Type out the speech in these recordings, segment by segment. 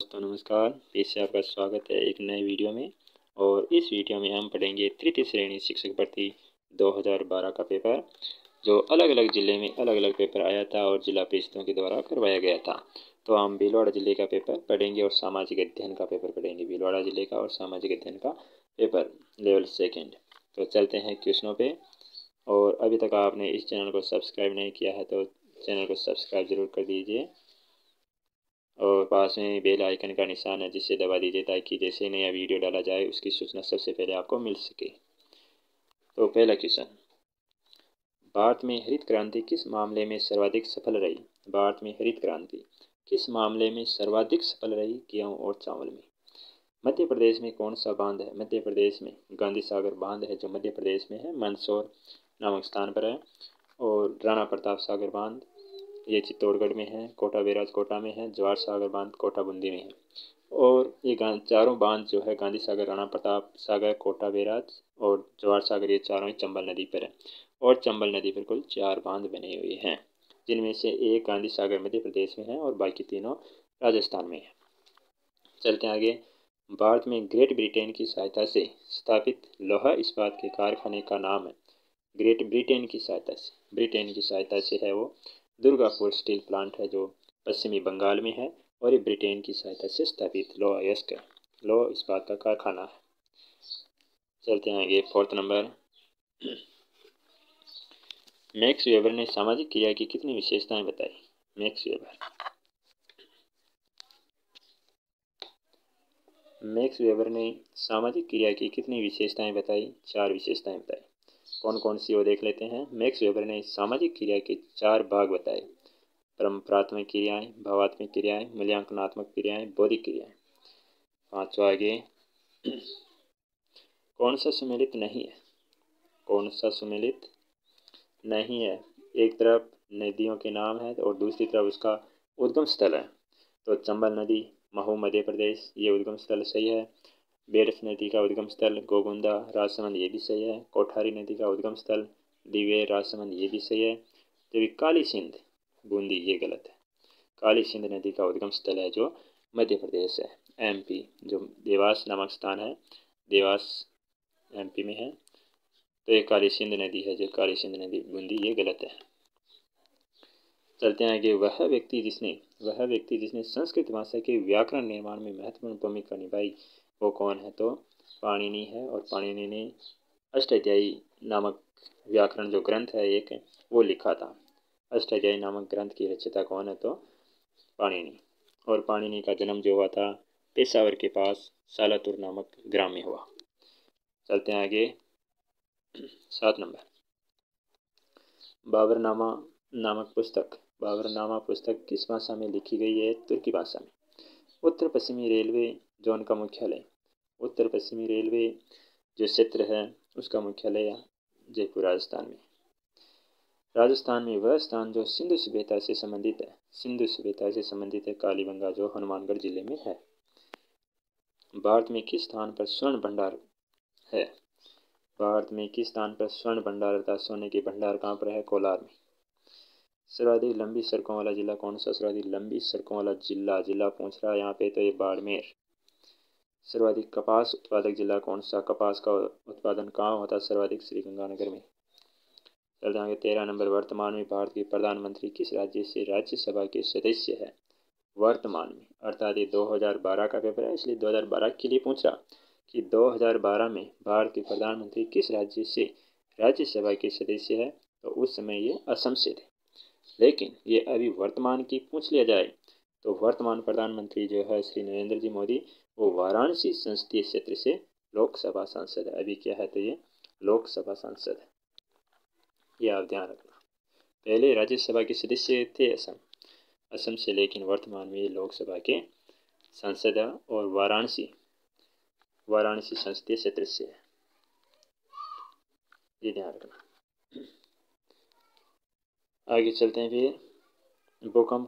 दोस्तों नमस्कार। फिर से आपका स्वागत है एक नए वीडियो में। और इस वीडियो में हम पढ़ेंगे तृतीय श्रेणी शिक्षक भर्ती 2012 का पेपर, जो अलग अलग ज़िले में अलग अलग पेपर आया था और जिला परिषदों के द्वारा करवाया गया था। तो हम भीलवाड़ा ज़िले का पेपर पढ़ेंगे और सामाजिक अध्ययन का पेपर पढ़ेंगे। भीलवाड़ा ज़िले का और सामाजिक अध्ययन का पेपर लेवल 2। तो चलते हैं क्वेश्चनों पे। और अभी तक आपने इस चैनल को सब्सक्राइब नहीं किया है तो चैनल को सब्सक्राइब जरूर कर दीजिए और पास में बेल आइकन का निशान है जिसे दबा दीजिए ताकि जैसे नया वीडियो डाला जाए उसकी सूचना सबसे पहले आपको मिल सके। तो पहला क्वेश्चन, भारत में हरित क्रांति किस मामले में सर्वाधिक सफल रही? भारत में हरित क्रांति किस मामले में सर्वाधिक सफल रही? गेहूं और चावल में। मध्य प्रदेश में कौन सा बांध है? मध्य प्रदेश में गांधी सागर बांध है, जो मध्य प्रदेश में है, मंदसौर नामक स्थान पर है। और राणा प्रताप सागर बांध ये चित्तौड़गढ़ में है। कोटा बैराज कोटा में है। जवाहर सागर बांध कोटा बूंदी में है। और ये चारों बांध जो है गांधी सागर, राणा प्रताप सागर, कोटा बैराज और जवाहर सागर, ये चारों ही चंबल नदी पर है। और चंबल नदी पर कुल 4 बांध बने हुए हैं, जिनमें से एक गांधी सागर मध्य प्रदेश में है और बाकी तीनों राजस्थान में है। चलते हैं आगे। भारत में ग्रेट ब्रिटेन की सहायता से स्थापित लोहा इस्पात के कारखाने का नाम है। ग्रेट ब्रिटेन की सहायता से, ब्रिटेन की सहायता से है वो दुर्गापुर स्टील प्लांट है, जो पश्चिमी बंगाल में है। और ये ब्रिटेन की सहायता से स्थापित लौह इस्पात का कारखाना है। चलते हैं आगे। 4th नंबर, मैक्स वेबर ने सामाजिक क्रिया की कितनी विशेषताएं बताई? मैक्स वेबर ने सामाजिक क्रिया की कितनी विशेषताएं बताई? 4 विशेषताएं बताई। कौन कौन सी वो देख लेते हैं। मैक्स वेबर ने सामाजिक क्रिया के 4 भाग बताए: परम्परात्मक क्रियाएं, भावात्मक क्रियाएं, मूल्यांकनात्मक क्रियाएं, बौद्धिक क्रियाएं। 5वां आगे, कौन सा सुमेलित नहीं है? कौन सा सुमेलित नहीं है? एक तरफ नदियों के नाम है और दूसरी तरफ उसका उद्गम स्थल है। तो चंबल नदी महू मध्य प्रदेश, ये उद्गम स्थल सही है। बेरस नदी का उद्गम स्थल गोगुंदा राजसमंद, ये भी सही है। कोठारी नदी का उद्गम स्थल दिवेर राजसमंद, ये भी सही है। जबकि काली सिंध बूंदी, ये गलत है। काली सिंध नदी का उद्गम स्थल है जो मध्य प्रदेश है, एमपी, जो देवास नामक स्थान है, देवास एमपी में है। तो ये काली सिंध नदी है, जो काली सिंध नदी बूंदी, ये गलत है। चलते हैं आगे। वह व्यक्ति जिसने संस्कृत भाषा के व्याकरण निर्माण में महत्वपूर्ण भूमिका निभाई, वो कौन है? तो पाणिनि है। और पाणिनि ने अष्टाध्यायी नामक व्याकरण जो ग्रंथ है एक, वो लिखा था। अष्टाध्यायी नामक ग्रंथ की रचयिता कौन है? तो पाणिनि। और पाणिनि का जन्म जो हुआ था पेशावर के पास सालातुर नामक ग्राम में हुआ। चलते हैं आगे। 7 नंबर, बाबरनामा नामक पुस्तक किस भाषा में लिखी गई है? तुर्की भाषा में। उत्तर पश्चिमी रेलवे जोन का मुख्यालय, उत्तर पश्चिमी रेलवे जो क्षेत्र है उसका मुख्यालय जयपुर राजस्थान में। राजस्थान में वह स्थान जो सिंधु सभ्यता से संबंधित है, कालीबंगा, जो हनुमानगढ़ जिले में है। भारत में किस स्थान पर स्वर्ण भंडार है? भारत में किस स्थान पर स्वर्ण भंडार अर्थात सोने के भंडार कहाँ पर है? कोलार में। सर्वाधिक लंबी सड़कों वाला जिला कौन सा? सर्वाधिक लंबी सड़कों वाला जिला पूछ रहा है यहाँ पे, तो ये बाड़मेर। सर्वाधिक कपास उत्पादक जिला कौन सा? कपास का उत्पादन कहाँ होता है? सर्वाधिक श्रीगंगानगर में। चल जाएंगे। 13 नंबर, वर्तमान में भारत के प्रधानमंत्री किस राज्य से राज्यसभा के सदस्य है? वर्तमान में, अर्थात ये 2012 का पेपर है इसलिए 2012 के लिए पूछ रहा कि 2012 में भारत के प्रधानमंत्री किस राज्य से राज्यसभा के सदस्य है? तो उस समय ये असम से थे। लेकिन ये अभी वर्तमान की पूछ लिया जाए तो वर्तमान प्रधानमंत्री जो है श्री नरेंद्र जी मोदी, वो वाराणसी संसदीय क्षेत्र से लोकसभा सांसद है। अभी क्या है? तो ये लोकसभा सांसद है, ये आप ध्यान रखना। पहले राज्यसभा के सदस्य थे असम से, लेकिन वर्तमान में ये लोकसभा के सांसद है और वाराणसी संसदीय क्षेत्र से है, ये ध्यान रखना। आगे चलते हैं फिर। भूकंप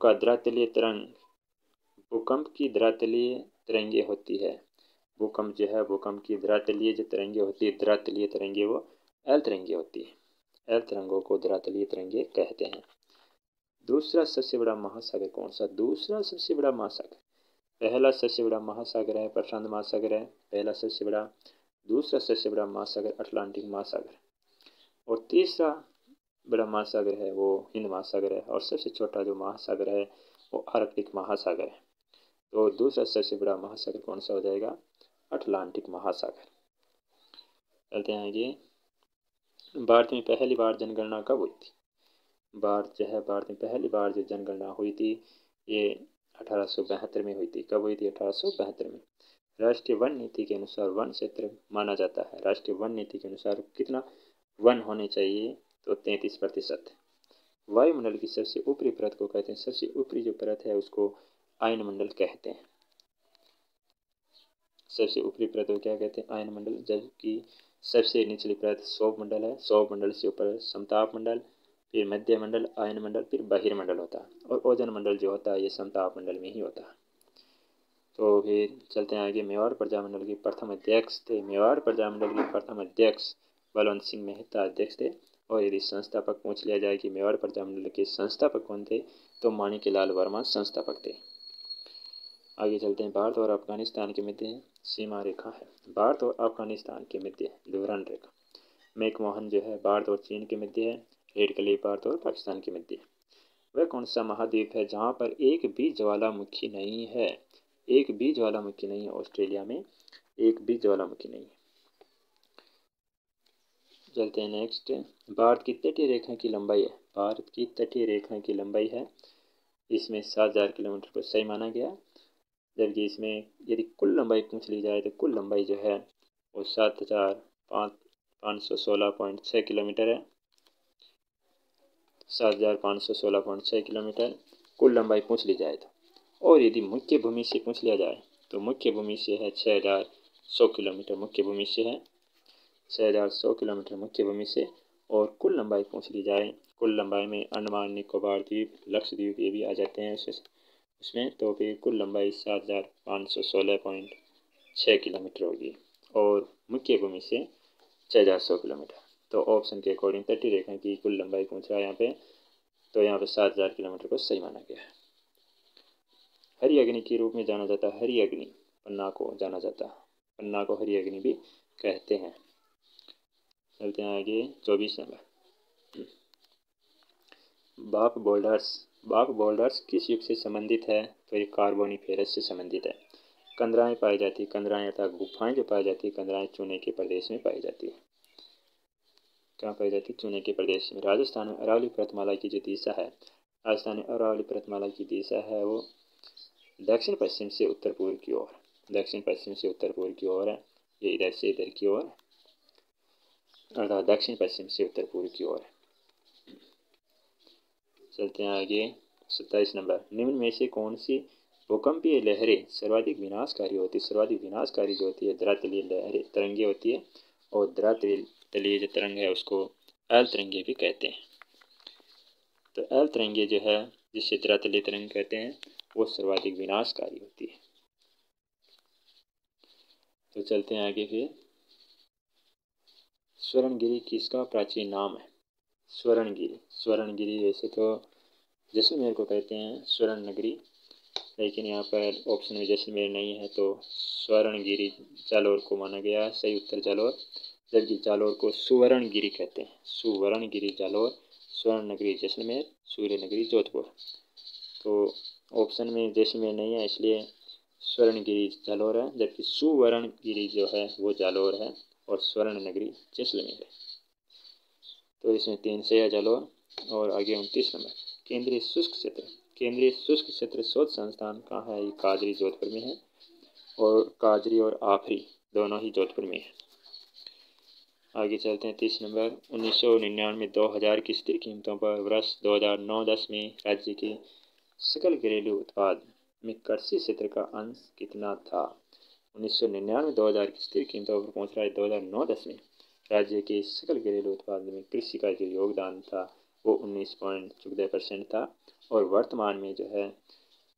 की धरातलीय तरंगे होती है। भूकंप जो है, भूकंप की धरातलीय जो तरंगे होती है, धरातलीय तरंगे वो एल तरंगे होती है। एल तरंगों को धरातलीय तरंगे कहते हैं। दूसरा सबसे बड़ा महासागर कौन सा? दूसरा सबसे बड़ा महासागर पहला सबसे बड़ा महासागर है प्रशांत महासागर है, पहला सबसे बड़ा। दूसरा सबसे बड़ा महासागर अटलांटिक महासागर, और तीसरा बड़ा महासागर है वो हिंद महासागर है, और सबसे छोटा जो महासागर है वो आर्कटिक महासागर है। तो दूसरा सबसे बड़ा महासागर कौन सा हो जाएगा? अटलांटिक महासागर। चलते हैं आगे। भारत में पहली बार जनगणना कब हुई थी? भारत में पहली बार जो जनगणना हुई थी ये 1872 में हुई थी। कब हुई थी? 1872 में। राष्ट्रीय वन नीति के अनुसार वन क्षेत्र माना जाता है। राष्ट्रीय वन नीति के अनुसार कितना वन होने चाहिए? तो 33%। वायुमंडल की सबसे ऊपरी परत को कहते हैं, सबसे ऊपरी जो परत है उसको आयनमंडल कहते हैं। सबसे ऊपरी परत को क्या कहते हैं? आयनमंडल। जबकि सबसे निचली परत सौरमंडल है। सौरमंडल से ऊपर समताप मंडल, फिर मध्य मंडल, आयनमंडल, फिर बहिर्मंडल होता है, और ओजोन मंडल जो होता है ये समताप मंडल में ही होता है। तो फिर चलते हैं आगे। मेवाड़ प्रजामंडल के प्रथम अध्यक्ष थे, मेवाड़ प्रजामंडल के प्रथम अध्यक्ष बलवंत सिंह मेहता अध्यक्ष थे। और यदि संस्थापक पूछ लिया जाए कि मेवाड़ प्रजामंडल के संस्थापक कौन थे, तो माणिक्यलाल वर्मा संस्थापक थे। आगे चलते हैं। भारत और अफगानिस्तान के मध्य सीमा रेखा है। भारत और अफगानिस्तान के मध्य डोरांड रेखा। मैकमोहन जो है भारत और चीन के मध्य है। रेड क्लिफ भारत और पाकिस्तान के मध्य। वह कौन सा महाद्वीप है जहाँ पर एक भी ज्वालामुखी नहीं है? एक भी ज्वालामुखी नहीं है। ऑस्ट्रेलिया में एक भी ज्वालामुखी नहीं है। चलते हैं नेक्स्ट। भारत की तटीय रेखा की लंबाई है। भारत की तटीय रेखा की लंबाई है इसमें 7000 किलोमीटर को सही माना गया। जबकि इसमें यदि कुल लंबाई पूछ ली जाए तो कुल लंबाई जो है वो 7516.6 किलोमीटर है। 7516.6 किलोमीटर कुल लंबाई पूछ ली जाए तो। और यदि मुख्य भूमि से पूछ लिया जाए तो मुख्य भूमि से है 6100 किलोमीटर। मुख्य भूमि से है 6100 किलोमीटर मुख्य भूमि से। और कुल लंबाई पूछ ली जाए, कुल लंबाई में अंडमान निकोबार द्वीप, लक्षद्वीप ये भी आ जाते हैं उसमें। तो फिर कुल लंबाई 7516.6 किलोमीटर होगी, और मुख्य भूमि से 6100 किलोमीटर। तो ऑप्शन के अकॉर्डिंग तटीय रेखा की कुल लंबाई पूछ रहा है यहाँ पे, तो यहाँ पे 7000 किलोमीटर को सही माना गया है। हरी अग्नि के रूप में जाना जाता है, हरी अग्नि पन्ना को जाना जाता है, पन्ना को हरी अग्नि भी कहते हैं। चलते हैं आगे। 24 नंबर। बाक बोल्डर्स किस युग से संबंधित है? तो ये कार्बोनिफेरस से संबंधित है। कंदराएं पाई जाती है, कंदराएं अर्थात गुफाएं जो पाई जाती है, कंदराएं चूने के प्रदेश में पाई जाती है। कहाँ पाई जाती है? चूने के प्रदेश में। राजस्थान में अरावली पर्वतमाला की जो दिशा है, राजस्थान में अरावली पर्वतमाला की दिशा है वो दक्षिण पश्चिम से उत्तर पूर्व की ओर, दक्षिण पश्चिम से उत्तर पूर्व की ओर है। ये इधर से इधर की ओर, अर्थात दक्षिण पश्चिम से उत्तर पूर्व की ओर। चलते हैं आगे। 27 नंबर। निम्न में से कौन सी भूकंपीय लहरें सर्वाधिक विनाशकारी होती है? सर्वाधिक विनाशकारी जो होती है धरातलीय लहरें, तरंगे होती है, और धरातलीय जो तरंग है उसको एल तरंगे भी कहते हैं। तो एल तरंगे जो है जिससे धरातलीय तरंग कहते हैं वो सर्वाधिक विनाशकारी होती है। तो चलते हैं आगे। फिर स्वर्णगिरी किसका प्राचीन नाम है? स्वर्णगिरी वैसे तो जैसलमेर को कहते हैं स्वर्ण नगरी, लेकिन यहाँ पर ऑप्शन में जैसलमेर नहीं है, तो स्वर्णगिरी जालौर को माना गया है। सही उत्तर जालौर। जबकि जालौर को सुवर्णगिरी कहते हैं। सुवर्णगिरी जालौर, स्वर्ण नगरी जैसलमेर, सूर्य नगरी जोधपुर। तो ऑप्शन में जैसलमेर नहीं है इसलिए स्वर्णगिरी जालौर है, जबकि सुवर्णगिरी जो है वो जालौर है, और स्वर्ण नगरी जैसलमेर है। तो इसमें 3 से है जालौर। और आगे 29 नंबर। केंद्रीय शुष्क क्षेत्र शोध संस्थान कहाँ है? ये काजरी जोधपुर में है, और काजरी और आफरी दोनों ही जोधपुर में है। आगे चलते हैं। 30 नंबर। 1999-2000 की स्थिर कीमतों पर वर्ष 2009-10 में राज्य के सकल घरेलू उत्पाद में कृषि क्षेत्र का अंश कितना था? 1999-2000 की स्थिर कीमतों पर पहुंच रहा है 2009-10 में राज्य के सकल घरेलू उत्पाद में कृषि का जो योगदान था वो 19.14% था। और वर्तमान में जो है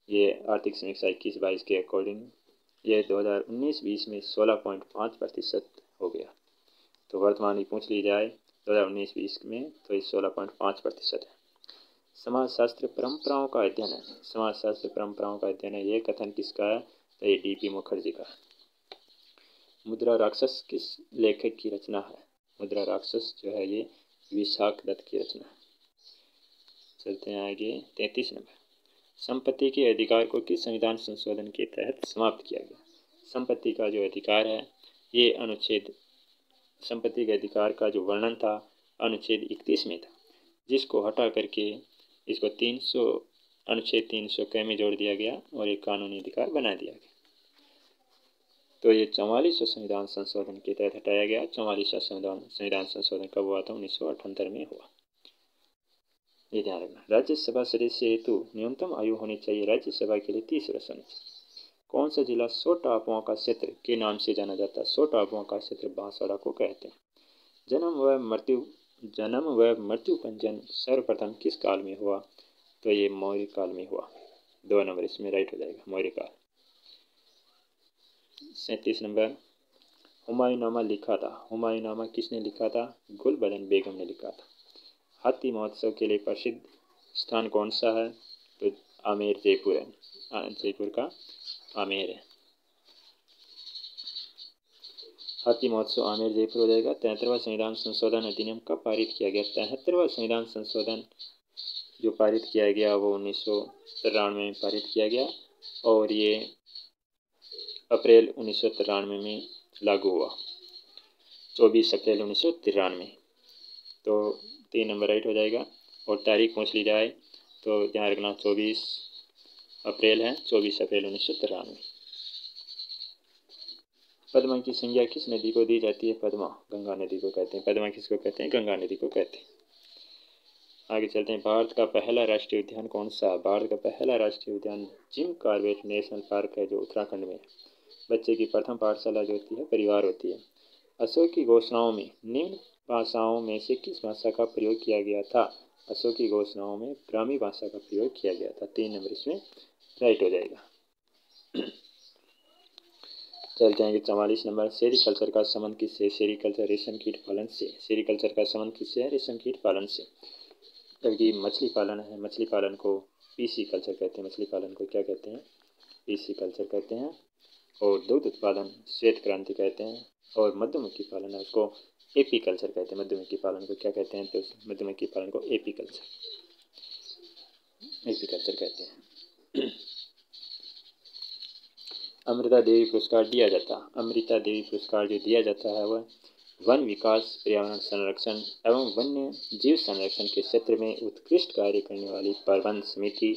ये आर्थिक समीक्षा 21-22 के अकॉर्डिंग ये 2019-20 में 16.5% हो गया। तो वर्तमान की पूछ ली जाए 2019-20 में तो ये 16.5% है। समाजशास्त्र परंपराओं का अध्ययन है। समाजशास्त्र परंपराओं का अध्ययन है, ये कथन किसका है? तो ये डी.पी. मुखर्जी का। मुद्रा राक्षस किस लेखक की रचना है? मुद्रा राक्षस जो है ये विशाख दत्त की रचना है। चलते हैं आगे। 33 नंबर, संपत्ति के अधिकार को किस संविधान संशोधन के तहत समाप्त किया गया? संपत्ति का जो अधिकार है ये अनुच्छेद, संपत्ति के अधिकार का जो वर्णन था अनुच्छेद 31 में था, जिसको हटा करके इसको अनुच्छेद 300 क में जोड़ दिया गया और एक कानूनी अधिकार बना दिया गया। तो ये 44वां संविधान संशोधन के तहत हटाया गया। 44वां संविधान संशोधन कब हुआ था? 1978 में हुआ। ये ध्यान रखना। राज्यसभा सदस्य हेतु न्यूनतम आयु होनी चाहिए राज्यसभा के लिए 30 वर्ष होनी चाहिए। कौन सा जिला 100 टापुओं का क्षेत्र के नाम से जाना जाता है? 100 टापुओं का क्षेत्र बांसवाड़ा को कहते हैं। जन्म व मृत्यु पंजीयन सर्वप्रथम किस काल में हुआ? तो ये मौर्य काल में हुआ। 2 नंबर इसमें राइट हो जाएगा, मौर्य काल। 37 नंबर, हुमायूंनामा लिखा था। हुमायूंनामा किसने लिखा था? गुलबदन बेगम ने लिखा था। हाथी महोत्सव के लिए प्रसिद्ध स्थान कौन सा है? तो आमेर, जयपुर है। जयपुर का आमेर है। हाथी महोत्सव आमेर, जयपुर हो जाएगा। 73वां संविधान संशोधन अधिनियम कब पारित किया गया? 73वां संविधान संशोधन जो पारित किया गया वो 1993 में पारित किया गया और ये अप्रैल 1993 में लागू हुआ। 24 अप्रैल 1993। तो 3 नंबर राइट हो जाएगा। और तारीख पूछ ली जाए तो ध्यान रखना 24 अप्रैल है, 24 अप्रैल 1993। पद्मा की संज्ञा किस नदी को दी जाती है? पद्मा गंगा नदी को कहते हैं। पद्मा किसको कहते हैं? गंगा नदी को कहते हैं। आगे चलते हैं। भारत का पहला राष्ट्रीय उद्यान कौन सा? भारत का पहला राष्ट्रीय उद्यान जिम कॉर्बेट नेशनल पार्क है, जो उत्तराखंड में है। बच्चे की प्रथम पाठशाला जो होती है परिवार होती है। अशोक की घोषणाओं में निम्न भाषाओं में से किस भाषा का प्रयोग किया गया था? अशोक की घोषणाओं में ब्राह्मी भाषा का प्रयोग किया गया था। 3 नंबर इसमें राइट हो जाएगा। चलते हैं 44 नंबर, सेरीकल्चर का संबंध किससे? सेरीकल्चर रेशम कीट पालन से। सेरीकल्चर का संबंध किससे है? रेशम कीट पालन से। जबकि मछली पालन है, मछली पालन को पीसी कल्चर कहते हैं। मछली पालन को क्या कहते हैं? पीसी कल्चर कहते हैं। और दुग्ध उत्पादन श्वेत क्रांति कहते हैं। और मधुमक्खी पालन है उसको एपी कल्चर कहते हैं। मधुमक्खी पालन को क्या कहते हैं? तो मधुमक्खी पालन को एपी कल्चर कहते हैं। अमृता देवी पुरस्कार दिया जाता है। अमृता देवी पुरस्कार जो दिया जाता है वह वन विकास, पर्यावरण संरक्षण एवं वन्य जीव संरक्षण के क्षेत्र में उत्कृष्ट कार्य करने वाली प्रबंध समिति,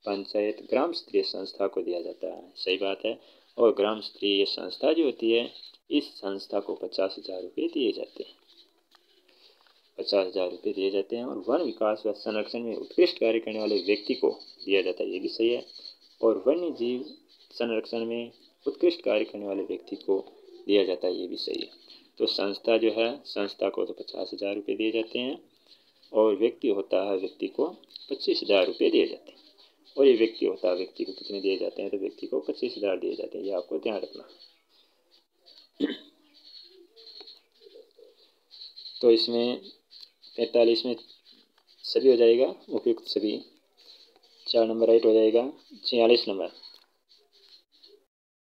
पंचायत, ग्राम स्तरीय संस्था को दिया जाता है। सही बात है। और ग्राम स्तरीय संस्था जो होती है इस संस्था को 50,000 रुपये दिए जाते हैं। 50,000 रुपये दिए जाते हैं। और वन विकास व संरक्षण में उत्कृष्ट कार्य करने वाले व्यक्ति को दिया जाता है, ये भी सही है। और वन्य जीव संरक्षण में उत्कृष्ट कार्य करने वाले व्यक्ति को दिया जाता है, ये भी सही है। तो संस्था जो है, संस्था को तो 50,000 रुपये दिए जाते हैं और व्यक्ति होता है, व्यक्ति को 25,000 रुपये दिए जाते हैं। और ये व्यक्ति होता है, व्यक्ति को कितने दिए जाते हैं? तो व्यक्ति को 25,000 दिए जाते हैं, ये आपको ध्यान रखना। तो इसमें 45 में सभी हो जाएगा, उपयुक्त सभी। 4 नंबर राइट हो जाएगा। 46 नंबर,